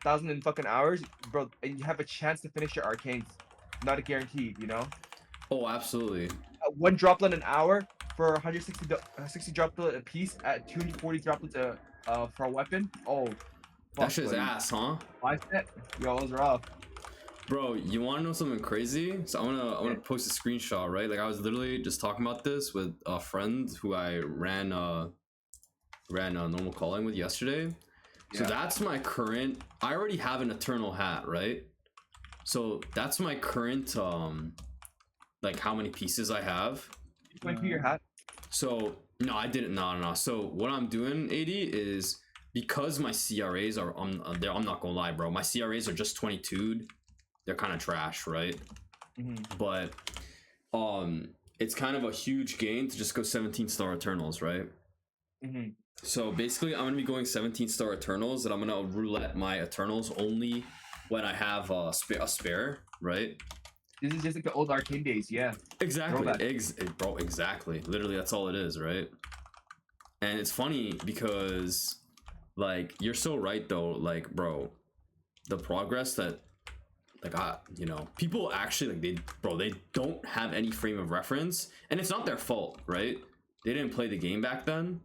1,000 in fucking hours, bro, and you have a chance to finish your arcanes. Not a guaranteed, you know. Oh, absolutely. One droplet an hour for 160 60 droplet a piece at 240 droplets for a weapon. Oh, That fuck, shit's buddy. ass, huh? 5 set. Yo, those are rough. Bro, you want to know something crazy? So I wanna post a screenshot, right? Like I was literally just talking about this with a friend who I ran normal calling with yesterday. So that's my current. I already have an eternal hat, right? So that's my current like how many pieces I have. You went to your hat. So no, I didn't. No. So what I'm doing, 80, is because my CRAs are I'm not gonna lie, bro. My CRAs are just 22'd. They're kind of trash, right? But it's kind of a huge gain to just go 17-star Eternals, right? So basically, I'm gonna be going 17-star Eternals, and I'm gonna roulette my Eternals only when I have a spare, right? This is just like the old arcane days, yeah. Exactly, bro. Exactly. Literally, that's all it is, right? And it's funny because, like, you're so right though. Like, bro, the progress that, like, you know, people actually like they don't have any frame of reference, and it's not their fault, right? They didn't play the game back then,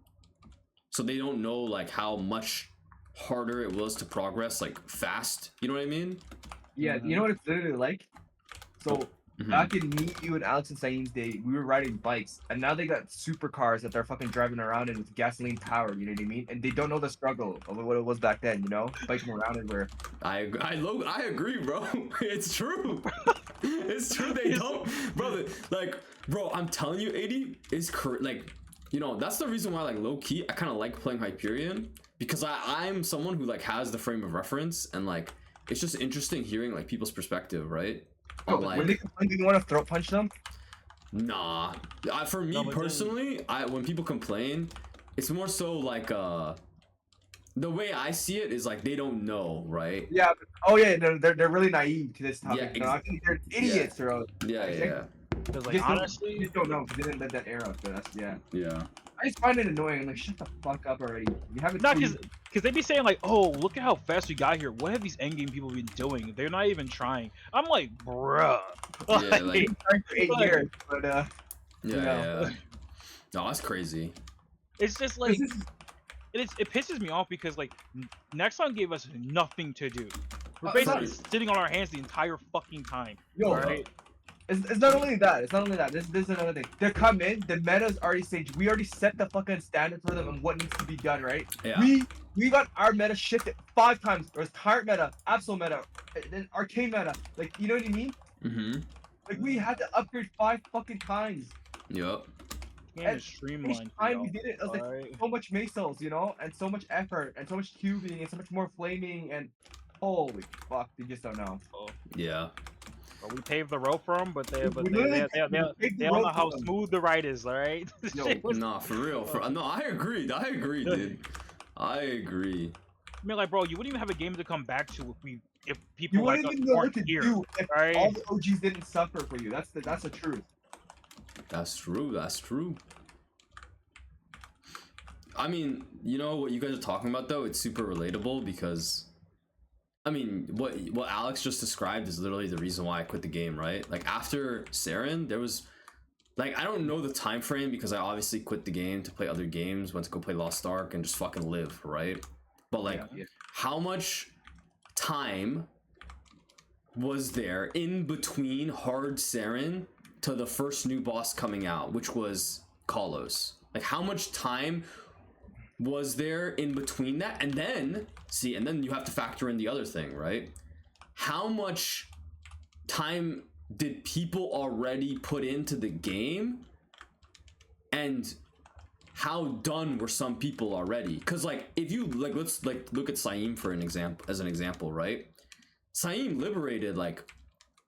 so they don't know like how much harder it was to progress like fast. You know what I mean? Yeah, you know what it's literally like? So back in me, you, and Alex and Saeem's day, we were riding bikes, and now they got supercars that they're fucking driving around in with gasoline power. You know what I mean? And they don't know the struggle of what it was back then. You know, biking around and where. I agree, bro. It's true. It's true. They don't, bro. Like, bro, I'm telling you, 80 is like, you know, that's the reason why, like, low key, I kind of like playing Hyperion, because I'm someone who like has the frame of reference, and like it's just interesting hearing like people's perspective, right? Oh, like, when they complain, you want to throat punch them? Nah, for me personally, when people complain, it's more so like the way I see it is like they don't know, right? Yeah. Oh yeah, they're really naive to this topic. Yeah, I think they're idiots, bro. Yeah. Because like honestly, you just don't know because they didn't live that era. So that's Yeah. I just find it annoying. I'm like, shut the fuck up already. You haven't. Not because they be saying like, oh, look at how fast we got here. What have these endgame people been doing? They're not even trying. I'm like, bruh. Yeah, like trying for 8 years, but yeah. No, that's crazy. It's just like it pisses me off because like Nexon gave us nothing to do. We're basically sitting on our hands the entire fucking time. Yo, right? It's not only that. It's not only that. This is another thing. They come in. The meta's already staged. We already set the fucking standard for them and what needs to be done, right? Yeah. We got our meta shifted 5 times. There's Tyrant meta, Absol meta, then Arcane meta. Like, you know what I mean? Like, we had to upgrade 5 fucking times. Yup. And streamlined. Time we did it. It was like so much mesos, you know, and so much effort, and so much cubing, and so much more flaming, and holy fuck, they just don't know. Yeah. Well, we paved the road for them, but they don't know how smooth the ride is, all right? Nah, for real. No, I agree, dude. I agree. I mean, like, bro, you wouldn't even have a game to come back to if people you like wouldn't us even know what weren't to here, do if right? all the OGs didn't suffer for you. That's the truth. That's true. I mean, you know what you guys are talking about though? It's super relatable because, I mean, what Alex just described is literally the reason why I quit the game, right? Like after Saren, there was, like, I don't know the time frame because I obviously quit the game to play other games, went to go play Lost Ark and just fucking live, right? But like, how much time was there in between hard Saren to the first new boss coming out, which was Kalos? Like, how much time was there in between that? And then you have to factor in the other thing, right? How much time did people already put into the game, and how done were some people already? Because like, if you like, let's like look at Saeem for an example, right? Saeem liberated, like,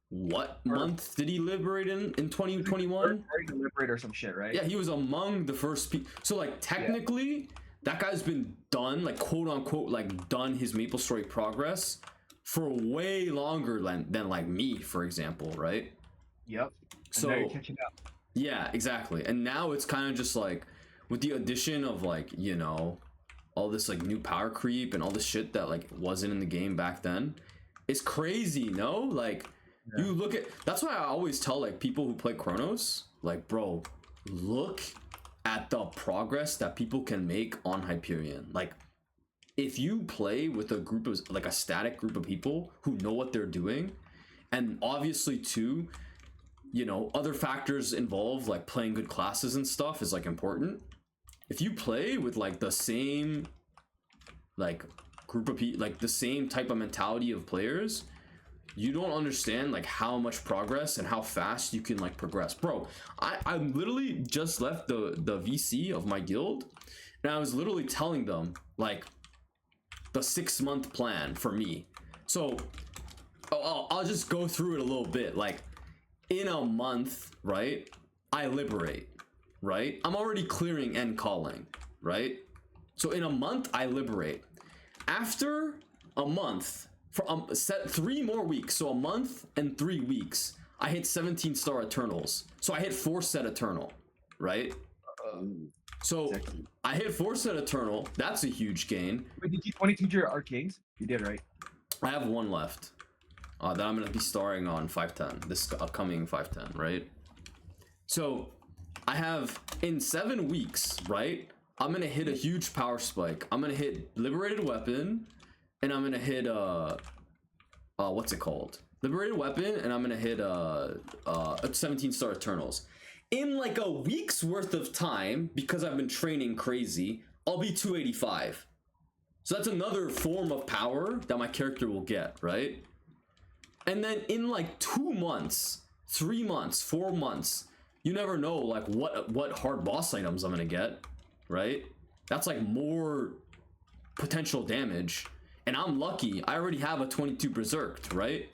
what month did he liberate in 2021? Liberate or some shit, right? Yeah, he was among the first people. So like, technically, that guy's been done, like, quote unquote, like, done his Maplestory progress for way longer than like me, for example, right? Yep. So now you're catching up. Yeah, exactly. And now it's kind of just like, with the addition of, like, you know, all this like new power creep and all this shit that like wasn't in the game back then. It's crazy, no? Like you look at, that's why I always tell like people who play Kronos, like, bro, look at the progress that people can make on Hyperion. Like if you play with a group of like a static group of people who know what they're doing, and obviously too, you know, other factors involved like playing good classes and stuff is like important. If you play with like the same like group of people, like the same type of mentality of players, you don't understand like how much progress and how fast you can like progress. Bro, I literally just left the VC of my guild, and I was literally telling them like the 6-month plan for me. So I'll just go through it a little bit. Like in a month, right, I liberate, right? I'm already clearing and calling, right? So in a month I liberate. After a month, for set 3 more weeks, so a month and 3 weeks, I hit 17-star Eternals. So I hit 4 set Eternal, right? So exactly. I hit 4 set Eternal. That's a huge gain. Wait, did you 22 your arcades? You did, right? I have 1 left. That I'm gonna be starring on 510, this upcoming 510, right? So I have in 7 weeks, right? I'm gonna hit a huge power spike. I'm gonna hit Liberated Weapon, and I'm gonna hit what's it called? Liberated Weapon, and I'm gonna hit 17-star Eternals. In like a week's worth of time, because I've been training crazy, I'll be 285. So that's another form of power that my character will get, right? And then in like 2 months, 3 months, 4 months, you never know like what hard boss items I'm gonna get, right? That's like more potential damage. And I'm lucky, I already have a 22 Berserked, right?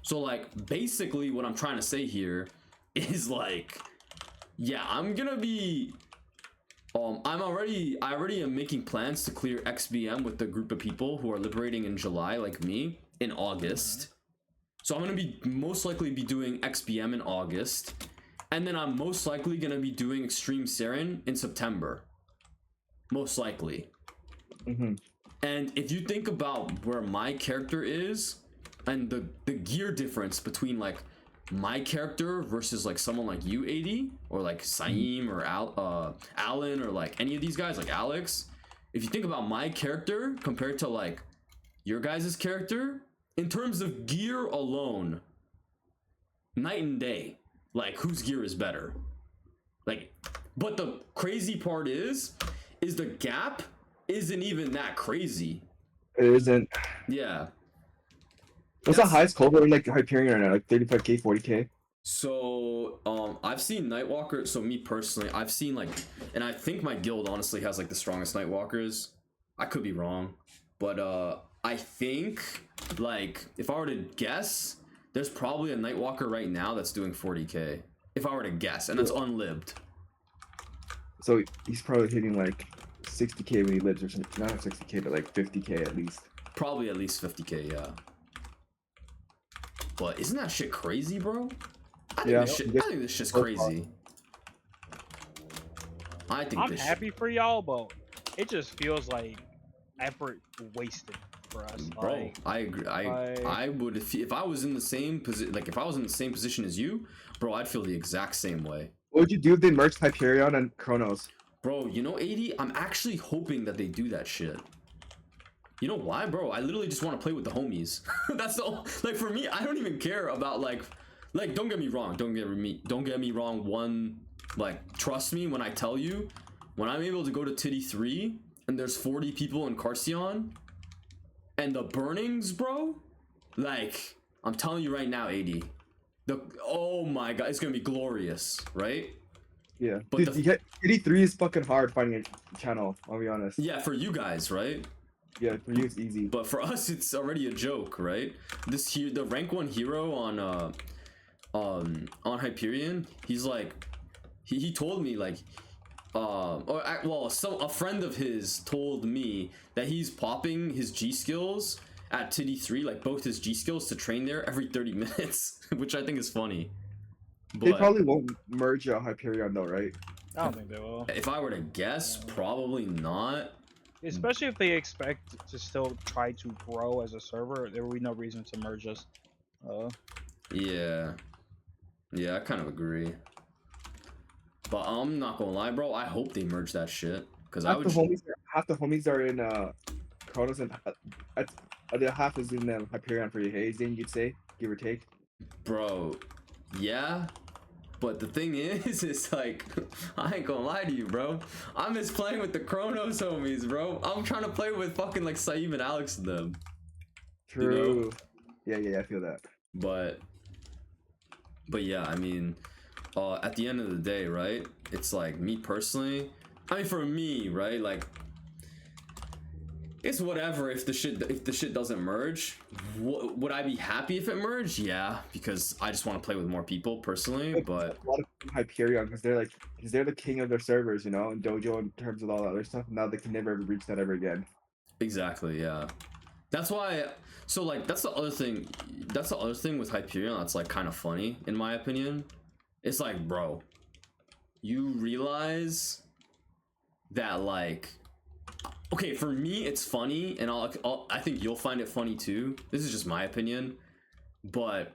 So like basically what I'm trying to say here is like, yeah, I'm gonna be I already am making plans to clear XBM with the group of people who are liberating in July like me in August. So I'm gonna be most likely be doing XBM in August, and then I'm most likely gonna be doing Extreme Saren in September, most likely. And if you think about where my character is and the gear difference between like my character versus like someone like you, 80, or like Saeem or Alan, or like any of these guys like Alex, if you think about my character compared to like your guys' character, in terms of gear alone, night and day. Like whose gear is better? Like, but the crazy part is the gap isn't even that crazy. It isn't. Yeah. What's the highest cold in like Hyperion right now? Like 35k, 40k? So I've seen Nightwalker. So me personally, I've seen like, and I think my guild honestly has like the strongest Nightwalkers. I could be wrong, but I think like if I were to guess, there's probably a Nightwalker right now that's doing 40k. If I were to guess, and that's unlibbed. So he's probably hitting like 60k when he lives, or something. Not 60k, but like 50k at least. Probably at least 50k, yeah. But isn't that shit crazy, bro? I think this shit's crazy. I'm happy for y'all, but it just feels like effort wasted for us. Bro, like, I agree. I would if I was in the same position, like if I was in the same position as you, bro, I'd feel the exact same way. What would you do if they merged Hyperion and Kronos? Bro, you know, 80, I'm actually hoping that they do that shit. You know why, bro? I literally just want to play with the homies. That's all. Like for me, I don't even care about like don't get me wrong. Don't get me wrong. One, like trust me when I tell you, when I'm able to go to Titty 3 and there's 40 people in Carcion and the burnings, bro, like I'm telling you right now, 80. Oh my god, it's gonna be glorious, right? Yeah. But dude, you get Titty 3 is fucking hard finding a channel, I'll be honest. Yeah, for you guys, right? Yeah, for you it's easy. But for us, it's already a joke, right? The rank 1 hero on Hyperion, he's like, he told me like, a friend of his told me that he's popping his G skills at Titty 3, like both his G skills to train there every 30 minutes, which I think is funny. But they probably won't merge Hyperion though, right? I don't think they will. If I were to guess, probably not. especially if they expect to still try to grow as a server, there would be no reason to merge us. Yeah, I kind of agree. But I'm not gonna lie, bro. I hope they merge that shit because I would. Half the homies are in Kronos, and the half is in Hyperion for you. Hey, Zane, you'd say, give or take. Bro, yeah. But the thing is like, I ain't gonna lie to you, bro. I miss playing with the Kronos homies, bro. I'm trying to play with fucking like Saeem and Alex and them. True. You know? Yeah, I feel that. But yeah, I mean, at the end of the day, right? It's like me personally. I mean, for me, right? Like, it's whatever if the shit doesn't merge. Would I be happy if it merged? Yeah, because I just want to play with more people personally. But a lot of Hyperion because they're the king of their servers, you know, and Dojo in terms of all that other stuff. Now they can never reach that ever again. Exactly. Yeah. That's why. So like, that's the other thing. That's the other thing with Hyperion. That's like kind of funny in my opinion. It's like, bro, you realize that like. Okay, for me it's funny, and I think you'll find it funny too. This is just my opinion, but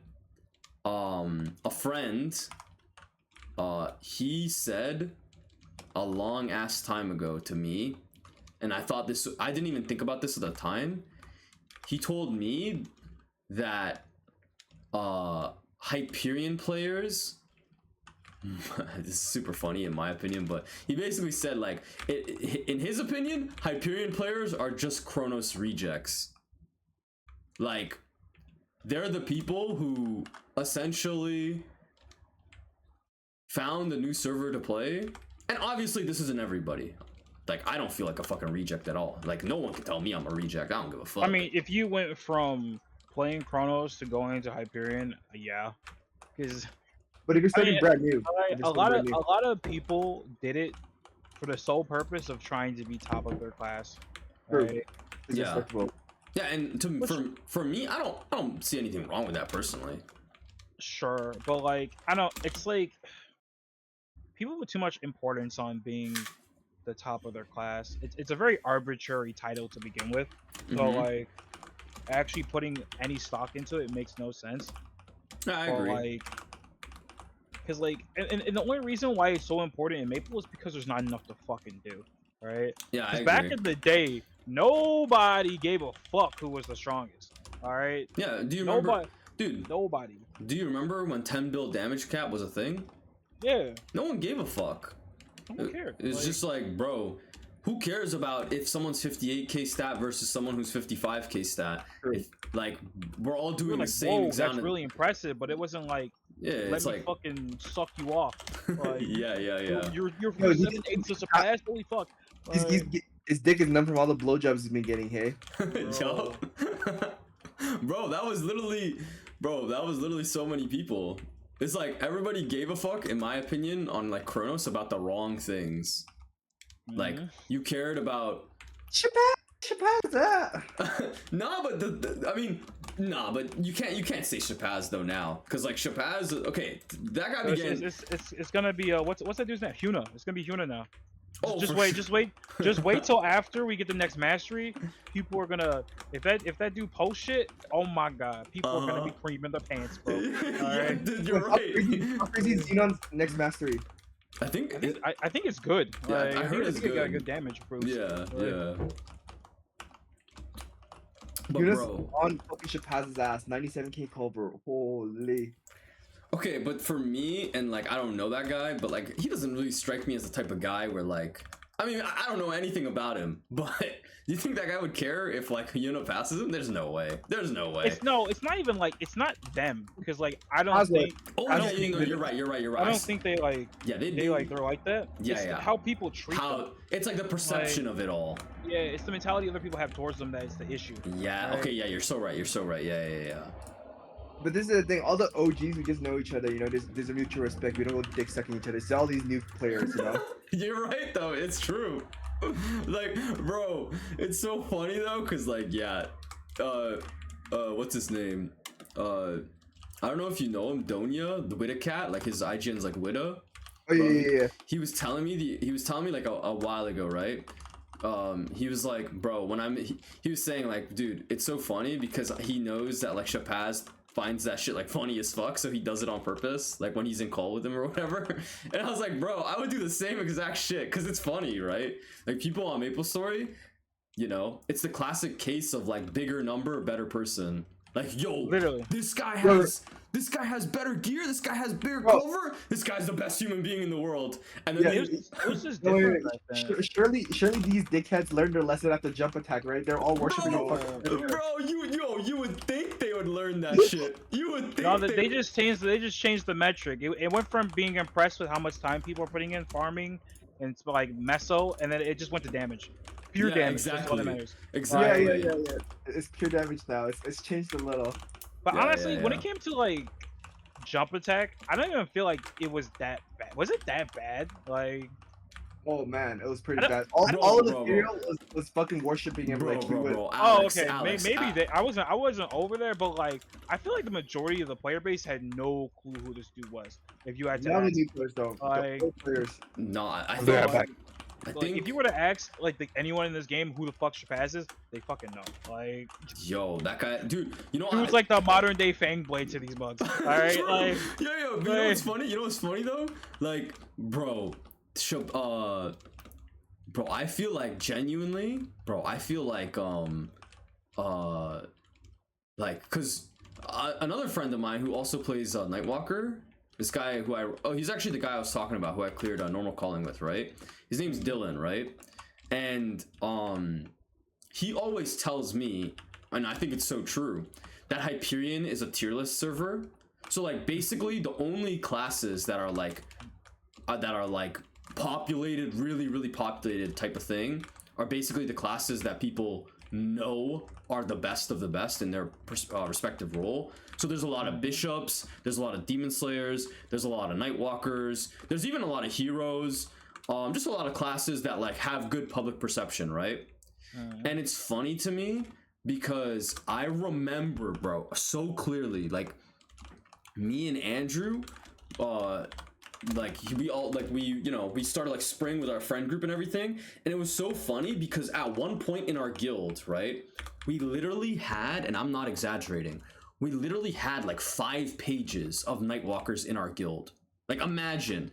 a friend, he said a long ass time ago to me, and I thought this. I didn't even think about this at the time. He told me that Hyperion players. This is super funny in my opinion, but he basically said like in his opinion Hyperion players are just Kronos rejects. Like, they're the people who essentially found a new server to play, and obviously this isn't everybody. Like, I don't feel like a fucking reject at all. Like, no one can tell me I'm a reject. I don't give a fuck. I mean, if you went from playing Kronos to going into Hyperion, yeah, because. But if you're starting brand new, a lot of people did it for the sole purpose of trying to be top of their class. Right? Yeah. Yeah, and for me, I don't see anything wrong with that personally. Sure, but like it's like people put too much importance on being the top of their class. It's a very arbitrary title to begin with. So like actually putting any stock into it makes no sense. I agree. Like, because like, and the only reason why it's so important in Maple is because there's not enough to fucking do, right? Yeah, I agree. Back in the day, nobody gave a fuck who was the strongest. All right. Yeah. Do you remember, dude? Nobody. Do you remember when 10 build damage cap was a thing? Yeah. No one gave a fuck. No one cared. It's just like, bro, who cares about if someone's 58k stat versus someone who's 55k stat? If, like, we're all doing the same exam. That's really impressive, but it wasn't like. Yeah, it's let me fucking suck you off. Like, yeah. You're 7/8 to surpass. Holy fuck. His dick is numb from all the blowjobs he's been getting. Hey, yo, bro, that was literally so many people. It's like everybody gave a fuck, in my opinion, on like Kronos about the wrong things. Like, you cared about. Chapaz that. Nah, but I mean, nah, but you can't say Chapaz though now, because like Chapaz, okay, that guy began. It's gonna be what's that dude's name? Huna. It's gonna be Huna now. Oh, just wait till after we get the next mastery. People are gonna if that dude post shit. Oh my god, people are gonna be creaming their pants, bro. Yeah, dude, you're right. How crazy is Xenon's next mastery? I think it's good. Yeah, like, I heard it's good. Got good damage proof. Yeah, yeah. But bro, on fucking Chapaz's ass, 97k Culver. Holy. Okay, but for me, and like I don't know that guy, but like he doesn't really strike me as the type of guy where like, I mean, I don't know anything about him, but do you think that guy would care if like Yuna passes him? There's no way. There's no way. It's not even like, it's not them, because like I don't think. You're right. I don't think they like. Yeah, they're like that. Yeah, it's yeah. How people treat them. It's like the perception of it all. Yeah, it's the mentality other people have towards them that is the issue. Yeah. Right? Okay. Yeah, you're so right. Yeah. But this is the thing. All the OGs, we just know each other. You know, there's a mutual respect. We don't go dick sucking each other. It's all these new players. You know. You're right though. It's true. Like, bro, it's so funny though, cause like, yeah, what's his name? I don't know if you know him, Donya, the Witta cat. Like his IGN's like Witta. Oh yeah. He was telling me like a while ago, right? he was like, bro, when he was saying like, dude, it's so funny because he knows that like Chapaz finds that shit like funny as fuck, so he does it on purpose, like when he's in call with him or whatever. And I was like, bro, I would do the same exact shit because it's funny, right? Like people on Maplestory, you know, it's the classic case of like bigger number, better person. Like, yo, Literally. this guy has better gear, this guy has bigger cover, this guy's the best human being in the world. And then It was just Wait, different. wait, back then. surely these dickheads learned their lesson at the jump attack, right? They're all worshiping a fucking. bro, you would think they would learn that shit. You would think No, they just changed the metric. It went from being impressed with how much time people are putting in farming and it's like meso, and then it just went to damage. Pure damage. That's what it matters. Exactly. Yeah. It's pure damage now. It's changed a little. But Yeah, honestly, when it came to like jump attack, I don't even feel like it was that bad. Was it that bad? Like, Oh man, it was pretty I bad. don't- All of the bro. video was fucking worshiping him. Like, he would- Bro. oh, Alex, okay, Alex, maybe I wasn't over there, but like I feel like the majority of the player base had no clue who this dude was. If you had to None of ask, the new players though. Like- The old players. No, I Yeah, think, back. I like, think, if you were to ask like anyone in this game who the fuck Chapaz is, they fucking know. Like, yo, that guy, dude, you know, dude's like the modern day Fang Blade to these bugs. All right, True. like, yo, but you know what's funny? You know what's funny though? Like, bro, bro, I feel like genuinely, bro, I feel like cause another friend of mine who also plays Nightwalker, this guy who he's actually the guy I was talking about who I cleared normal calling with, right? His name's Dylan, right? And he always tells me, and I think it's so true, that Hyperion is a tier list server. So like basically the only classes that are like populated, really populated type of thing are basically the classes that people know are the best of the best in their respective role. So there's a lot of bishops, there's a lot of demon slayers, there's a lot of nightwalkers, there's even a lot of heroes, just a lot of classes that like have good public perception, right? And it's funny to me because I remember, bro, so clearly, like me and Andrew, like we started like spring with our friend group and everything, and it was so funny because at one point in our guild, right, we literally had, and I'm not exaggerating, we literally had like 5 pages of nightwalkers in our guild. Like imagine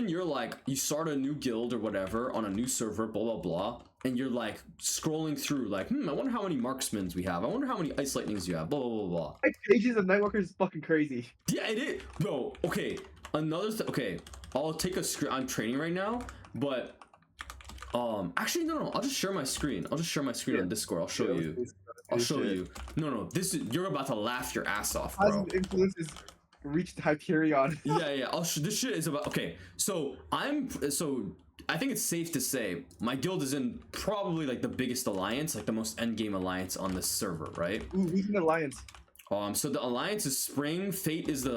you're like, you start a new guild or whatever on a new server, blah blah blah, and you're like scrolling through like, I wonder how many marksmans we have, I wonder how many ice lightnings you have, blah blah blah blah. 5 pages of Nightwalkers is fucking crazy. Yeah, it is, bro. Okay, okay, I'll take a screen. I'm training right now, but actually no, I'll just share my screen. On Discord. I'll show you. No, this is, you're about to laugh your ass off, bro. Positive influences reached Hyperion. Yeah. This shit is about, okay. So I think it's safe to say my guild is in probably like the biggest alliance, like the most end game alliance on this server, right? Ooh, who's in the alliance? So the alliance is Spring. Fate is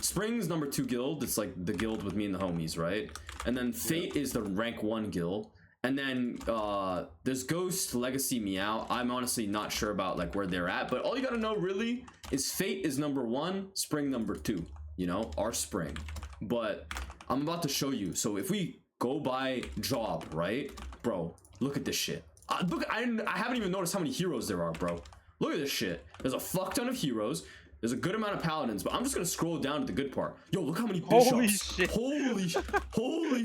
Spring's number 2 guild. It's like the guild with me and the homies, right? And then Fate is the rank 1 guild. And then there's Ghost, Legacy, Meow. I'm honestly not sure about like where they're at, but all you gotta know really is Fate is number 1, Spring number 2. You know, our Spring. But I'm about to show you. So if we go by job, right, bro? Look at this shit. Look, I haven't even noticed how many heroes there are, bro. Look at this shit. There's a fuck ton of heroes. There's a good amount of paladins, but I'm just gonna scroll down to the good part. Yo, look how many bishops. Holy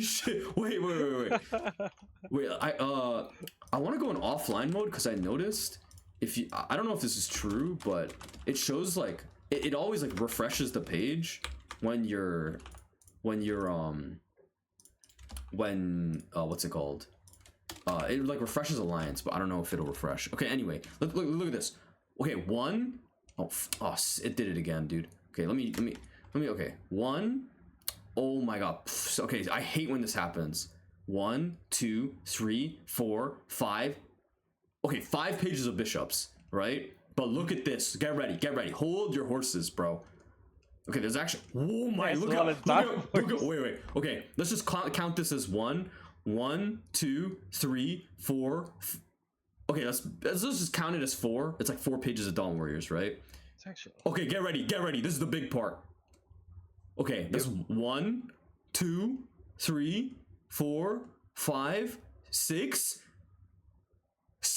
shit. Wait. Wait, I want to go in offline mode because I noticed I don't know if this is true, but it shows like it always like refreshes the page when what's it called? It like refreshes alliance, but I don't know if it'll refresh. Okay, anyway, look at this. Okay, 1. Oh, it did it again, dude. Okay, let me. Okay, 1. Oh my god. Okay, I hate when this happens. 1, 2, 3, 4, 5. Okay, 5 pages of bishops, right? But look at this. Get ready. Hold your horses, bro. Okay, there's actually. Oh my! Look at. Wait. Okay, let's just count this as 1, 2, 3, 4. Okay, let's just count it as 4. It's like 4 pages of Dawn Warriors, right? It's actually. Okay, get ready. This is the big part. Okay, that's 1, 2, 3, 4, 5, 6.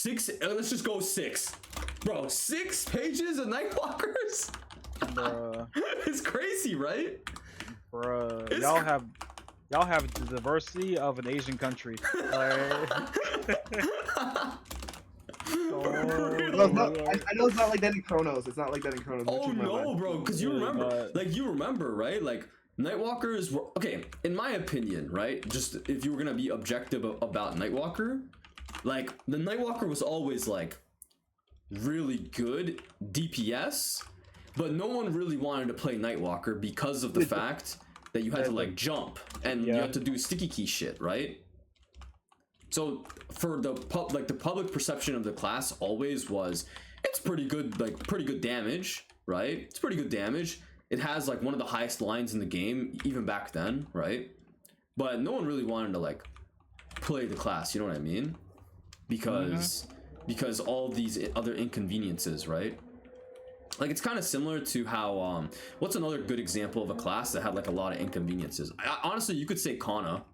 Let's just go 6. Bro, 6 pages of Nightwalkers? Bruh. It's crazy, right? Bruh. It's Y'all have the diversity of an Asian country. Like, I know it's not like that in Kronos. It's not like that in Kronos. Oh no, bro, because you remember, but- you remember, right? Like Nightwalkers were okay, in my opinion, right? Just if you were gonna be objective about Nightwalker, like the Nightwalker was always like really good DPS, but no one really wanted to play Nightwalker because of the fact that you had to like jump and you had to do sticky key shit, right? So for the public perception of the class always was it's pretty good, like pretty good damage, right? It's pretty good damage. It has like one of the highest lines in the game even back then, right? But no one really wanted to like play the class, you know what I mean? Because all these other inconveniences, right? Like it's kind of similar to how what's another good example of a class that had like a lot of inconveniences? Honestly, you could say Kana.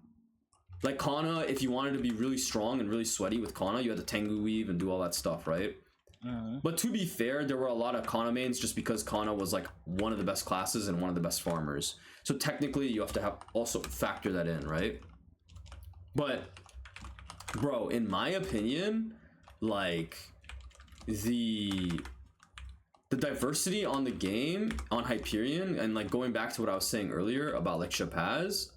Like Kana, if you wanted to be really strong and really sweaty with Kana, you had to Tengu weave and do all that stuff, right? But to be fair, there were a lot of Kana mains just because Kana was like one of the best classes and one of the best farmers. So technically you have to have also factor that in, right? But bro, in my opinion, like the diversity on the game on Hyperion and like going back to what I was saying earlier about like Shapaz,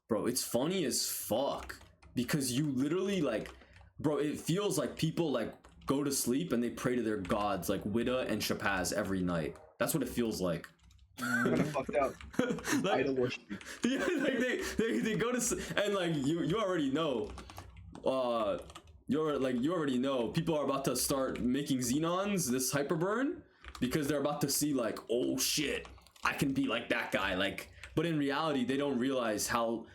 bro, it's funny as fuck because you literally like, bro, it feels like people like go to sleep and they pray to their gods like Wida and Shapaz every night. That's what it feels like. Kind of fucked up. Like, Idol worship. yeah, like they go to and like you already know, you already know people are about to start making Xenons this hyperburn because they're about to see like, oh shit, I can be like that guy, like. But in reality, they don't realize how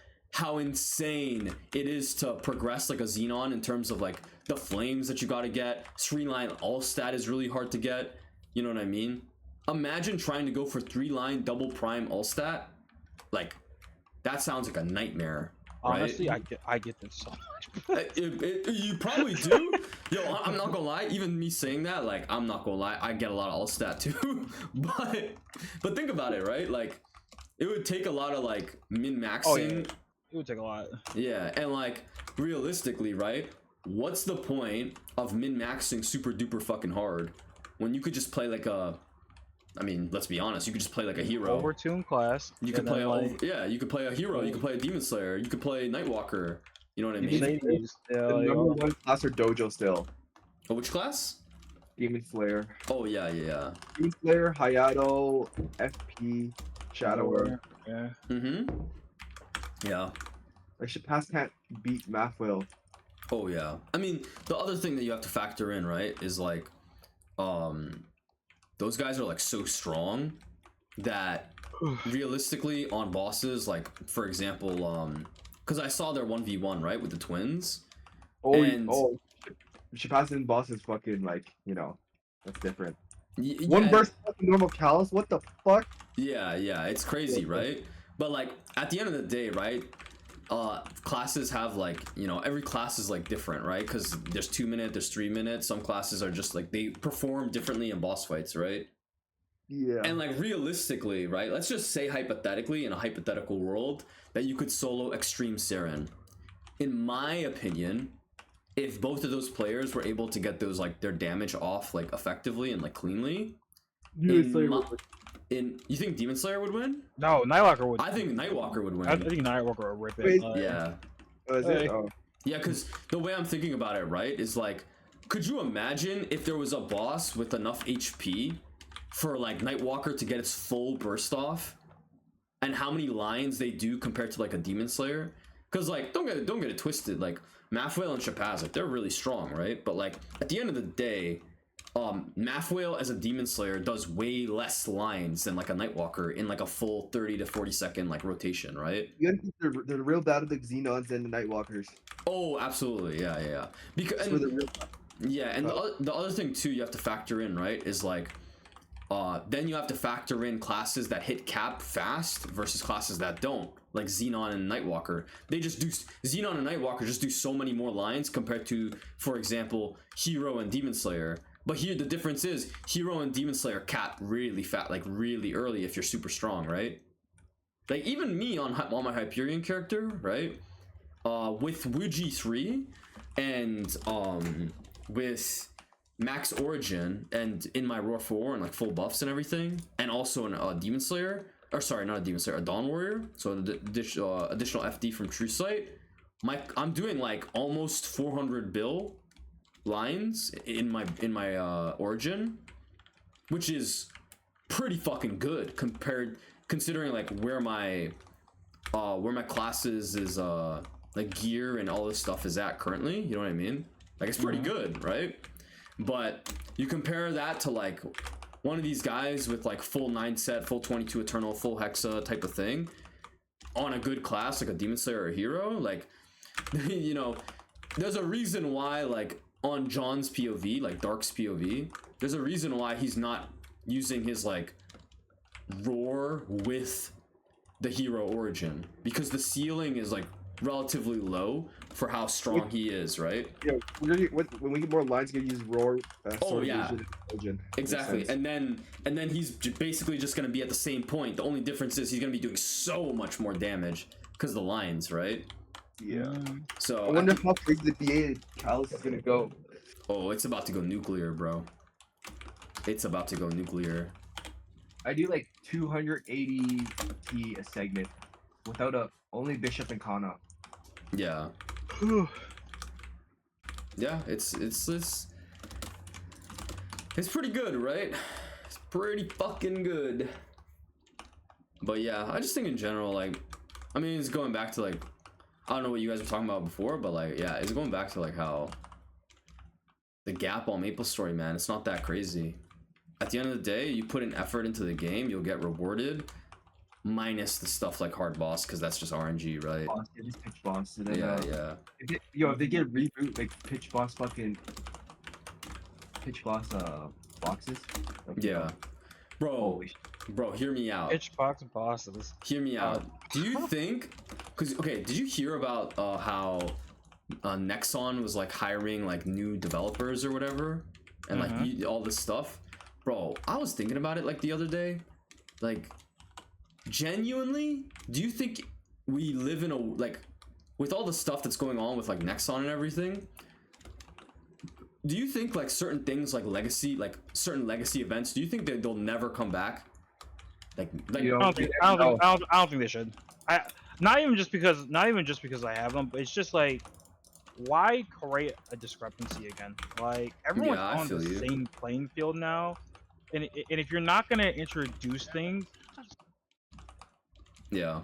insane it is to progress like a Xenon in terms of like the flames that you got to get. 3-line all stat is really hard to get. You know what I mean? Imagine trying to go for 3-line double prime all stat. Like that sounds like a nightmare. Honestly, right? I get this so much. You probably do. Yo, I'm not gonna lie. Even me saying that, like, I'm not gonna lie. I get a lot of all stat too. but think about it, right? Like, it would take a lot of like min-maxing. Oh, yeah. It would take a lot. Yeah, and like realistically, right? What's the point of min-maxing super duper fucking hard when you could just play like a, I mean, let's be honest, you could just play like a hero. Overtune class. You could play you could play a hero, you could play a Demon Slayer, you could play Nightwalker. You know what I mean? The number one class or dojo still. Oh, which class? Demon Slayer. Oh yeah. Demon Slayer, Hayato, FP, Shadower. Yeah. Yeah. Like Shapaz can't beat Mathwell. Oh yeah. I mean, the other thing that you have to factor in, right, is like, those guys are like so strong that realistically on bosses, like for example, because I saw their 1v1 right with the twins. Shapaz and boss is fucking like, you know, that's different. Yeah, One versus normal Callus. What the fuck? Yeah, it's crazy, right? But like at the end of the day, right? Classes have like, you know, every class is like different, right? Because there's 2 minute, there's 3 minutes. Some classes are just like they perform differently in boss fights, right? Yeah. And like realistically, right? Let's just say hypothetically in a hypothetical world that you could solo Extreme Saren. In my opinion, if both of those players were able to get those like their damage off like effectively and like cleanly, you think Demon Slayer would win? No, Nightwalker would. I think Nightwalker would win. I think Nightwalker would rip it. Wait, Yeah. Is it? Oh. Yeah, because the way I'm thinking about it, right, is like, could you imagine if there was a boss with enough HP for like Nightwalker to get its full burst off, and how many lines they do compared to like a Demon Slayer? Because like, don't get it twisted. Like Mathwale and Shapaz, like they're really strong, right? But like at the end of the day, Mathwale as a Demon Slayer does way less lines than like a Nightwalker in like a full 30 to 40 second like rotation, right? You gotta think they're real bad at the Xenons and the Nightwalkers. Oh, absolutely, yeah. Because That's where they're real. yeah, and the other thing too you have to factor in, right, is like Then you have to factor in classes that hit cap fast versus classes that don't, like Xenon and Nightwalker. They just do, Xenon and Nightwalker just do so many more lines compared to, for example, Hero and Demon Slayer. But here the difference is Hero and Demon Slayer cap really fat, like really early if you're super strong, right? Like even me on my Hyperion character, right? With Wuji 3 and with Max Origin and in my Roar 4 and like full buffs and everything, and also in Demon Slayer, or sorry, not a Demon Slayer, a Dawn Warrior, so the additional FD from True Sight, I'm doing like almost 400 bill lines in my Origin, which is pretty fucking good considering like where my classes is like gear and all this stuff is at currently, you know what I mean? Like it's pretty good, right? But you compare that to like one of these guys with like full 9 set, full 22 Eternal, full Hexa type of thing on a good class like a Demon Slayer or a Hero, like you know, there's a reason why like on John's POV, like Dark's POV, there's a reason why he's not using his like Roar with the Hero Origin, because the ceiling is like relatively low for how strong he is, right? Yeah, when we get more lines, we're gonna use Roar. Oh yeah, Origin. exactly. And then he's basically just gonna be at the same point. The only difference is he's gonna be doing so much more damage because of the lines, right? Yeah. So I wonder how crazy the BA Callus is gonna go. Oh, it's about to go nuclear, bro. It's about to go nuclear. I do like 280 T a segment without only Bishop and Kana. Yeah. Yeah, it's pretty good, right? It's pretty fucking good. But yeah, I just think in general, like, I mean, it's going back to like, I don't know what you guys were talking about before, but like, yeah, it's going back to like how the gap on Maplestory, man, it's not that crazy. At the end of the day, you put an effort into the game, you'll get rewarded. Minus the stuff like hard boss, because that's just RNG, right? Just pitch boss. And then, Yeah. If they get reboot like pitch boss boxes. Like, Yeah. Bro, holy shit. bro, hear me out. Pitch box bosses. Hear me out. Do you think, because, okay, did you hear about how Nexon was like hiring like new developers or whatever? And like all this stuff? Bro, I was thinking about it like the other day. Like, genuinely, do you think we live in a, like, with all the stuff that's going on with like Nexon and everything, do you think like certain things like legacy, like certain legacy events, do you think that they'll never come back? Like I don't think they should. Not even just because I have them, but it's just like, why create a discrepancy again? Like everyone's on the same playing field now, and if you're not gonna introduce things, yeah,